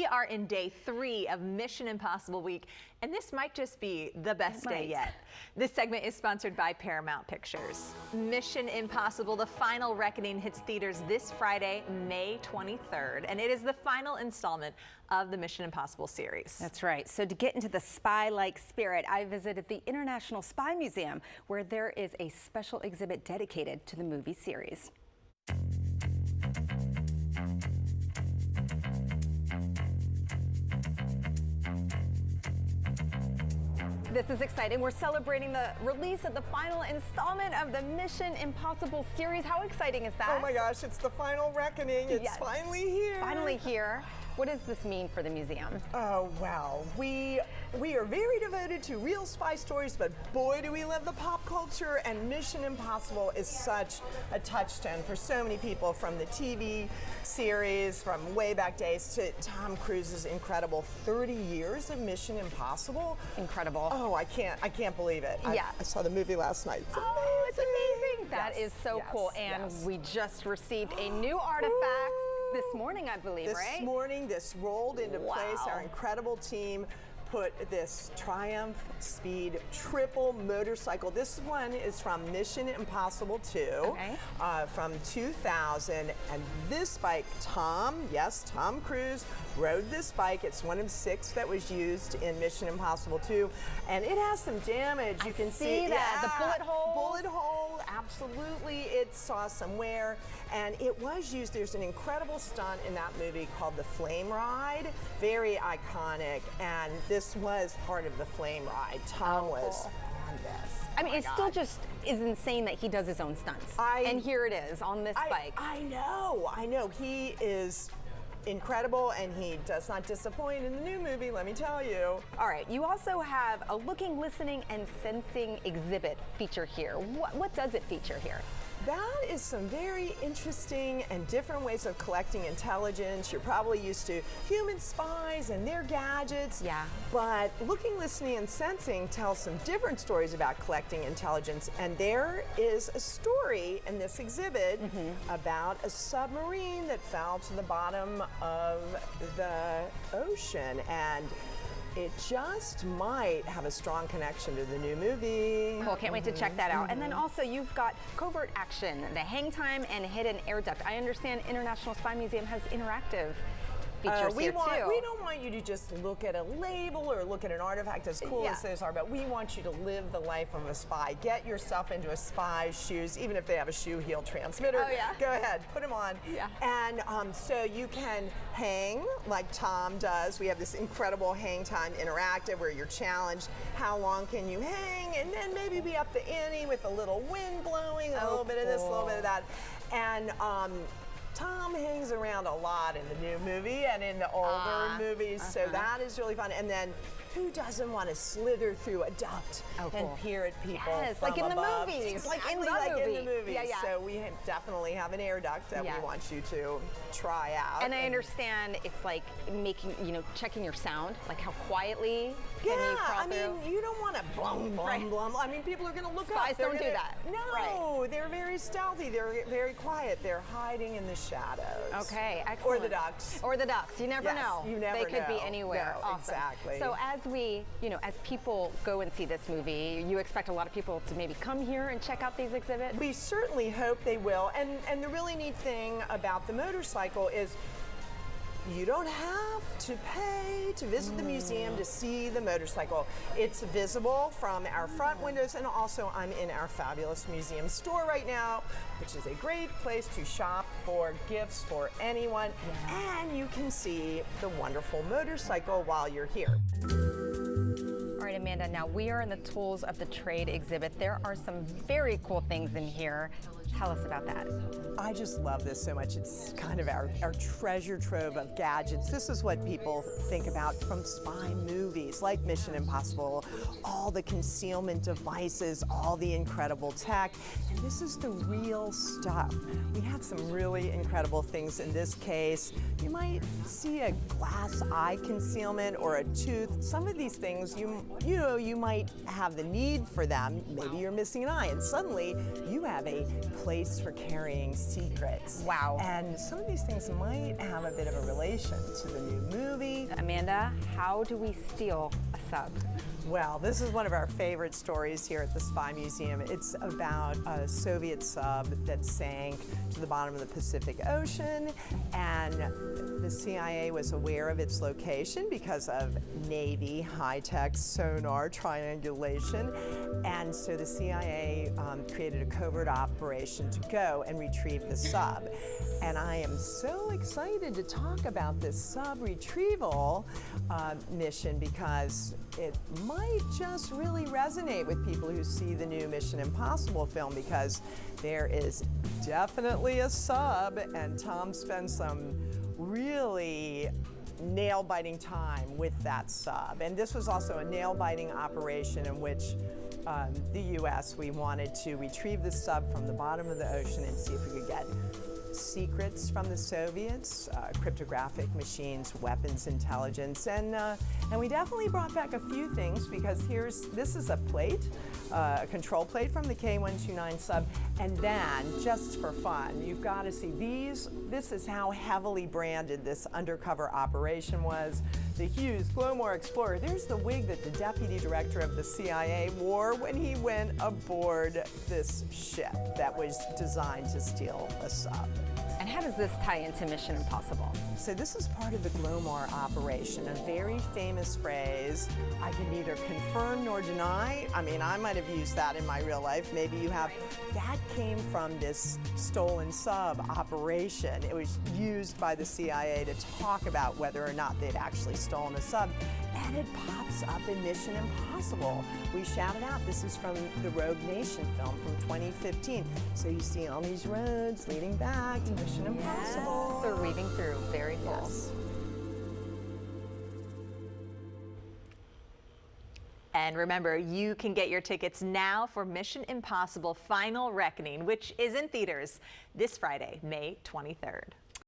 We are in day 3 of Mission Impossible week, and this might just be the best day yet. This segment is sponsored by Paramount Pictures. Mission Impossible: The Final Reckoning hits theaters this Friday, May 23rd, and it is the final installment of the Mission Impossible series. That's right. So to get into the spy-like spirit, I visited the International Spy Museum, where there is a special exhibit dedicated to the movie series. This is exciting. We're celebrating the release of the final installment of the Mission Impossible series. How exciting is that? Oh my gosh, it's the final reckoning. It's finally here. Finally here. What does this mean for the museum? Oh, well, we are very devoted to real spy stories, but boy, do we love the pop culture, and Mission Impossible is such a touchstone for so many people, from the TV series, from way back days, to Tom Cruise's incredible 30 years of Mission Impossible. Incredible. Oh, I can't believe it. Yeah. I saw the movie last night. It's amazing. Oh, it's amazing. That is so yes, cool. And we just received a new artifact this morning, I believe, right? This morning, this rolled into place. Our incredible team put this Triumph Speed triple motorcycle. This one is from Mission Impossible 2 from 2000. And this bike, Tom Cruise rode this bike. It's one of 6 that was used in Mission Impossible 2. And it has some damage. You can see that. The bullet hole. Bullet hole, absolutely. It saw some wear. And it was used, there's an incredible stunt in that movie called the Flame Ride. Very iconic. And this was part of the Flame Ride. Tom was on this. I mean, it still just is insane that he does his own stunts. And here it is on this bike. I know. He is incredible, and he does not disappoint in the new movie, let me tell you. All right, you also have a looking, listening, and sensing exhibit feature here. What does it feature here? That is some very interesting and different ways of collecting intelligence. You're probably used to human spies and their gadgets. Yeah. But looking, listening, and sensing tells some different stories about collecting intelligence. And there is a story in this exhibit about a submarine that fell to the bottom of the ocean. And it just might have a strong connection to the new movie. Cool, can't wait to check that out. And then also you've got covert action, the hang time, and hidden air duct. I understand International Spy Museum has interactive features here too. We don't want you to just look at a label or look at an artifact, as cool as those are, but we want you to live the life of a spy. Get yourself into a spy's shoes, even if they have a shoe heel transmitter. Go ahead, put them on. And so you can hang like Tom does. We have this incredible hang time interactive where you're challenged. How long can you hang? And then maybe be up the ante with a little wind blowing, a little bit of this, a little bit of that. And Tom hangs around a lot in the new movie and in the older movies, so that is really fun. And then who doesn't want to slither through a duct and peer at people from like in above? the movies. Exactly like in the movies. So we definitely have an air duct that we want you to try out. And I understand it's like making, checking your sound, like how quietly can you crawl through? I mean, you don't want to blum, blum, blum. I mean, people are going to look up. Spies don't do that. No, they're very stealthy. They're very quiet. They're hiding in the shadows. Okay, excellent. Or the ducks. Or the ducks. You never know. You never know. They could be anywhere. No, exactly. So as we, as people go and see this movie, you expect a lot of people to maybe come here and check out these exhibits? We certainly hope they will. And the really neat thing about the motorcycle is you don't have to pay to visit the museum to see the motorcycle. It's visible from our front windows, and also I'm in our fabulous museum store right now, which is a great place to shop for gifts for anyone. And you can see the wonderful motorcycle while you're here. All right, Amanda, now we are in the Tools of the Trade exhibit. There are some very cool things in here. Tell us about that. I just love this so much. It's kind of our treasure trove of gadgets. This is what people think about from spy movies like Mission Impossible, all the concealment devices, all the incredible tech. And this is the real stuff. We have some really incredible things in this case. You might see a glass eye concealment or a tooth. Some of these things, you might have the need for them. Maybe you're missing an eye, and suddenly you have a place for carrying secrets. Wow. And some of these things might have a bit of a relation to the new movie. Amanda, how do we steal a sub? Well, this is one of our favorite stories here at the Spy Museum. It's about a Soviet sub that sank to the bottom of the Pacific Ocean, and the CIA was aware of its location because of Navy high-tech sonar triangulation, and so the CIA created a covert operation to go and retrieve the sub. And I am so excited to talk about this sub retrieval mission because it might just really resonate with people who see the new Mission Impossible film, because there is definitely a sub, and Tom spends some really nail-biting time with that sub. And this was also a nail-biting operation in which the U.S., we wanted to retrieve the sub from the bottom of the ocean and see if we could get secrets from the Soviets, cryptographic machines, weapons intelligence, and we definitely brought back a few things, because this is a plate, a control plate from the K-129 sub, and then, just for fun, you've got to see these. This is how heavily branded this undercover operation was. The Hughes Glomar Explorer. There's the wig that the deputy director of the CIA wore when he went aboard this ship that was designed to steal a sub. And how does this tie into Mission Impossible? So this is part of the Glomar operation, a very famous phrase. I can neither confirm nor deny. I mean, I might have used that in my real life. Maybe you have. That came from this stolen sub operation. It was used by the CIA to talk about whether or not they'd actually stolen a sub. And it pops up in Mission Impossible. We shout it out. This is from the Rogue Nation film from 2015. So you see all these roads leading back to Mission Impossible. So weaving through, very cool. Yes. And remember, you can get your tickets now for Mission Impossible Final Reckoning, which is in theaters this Friday, May 23rd.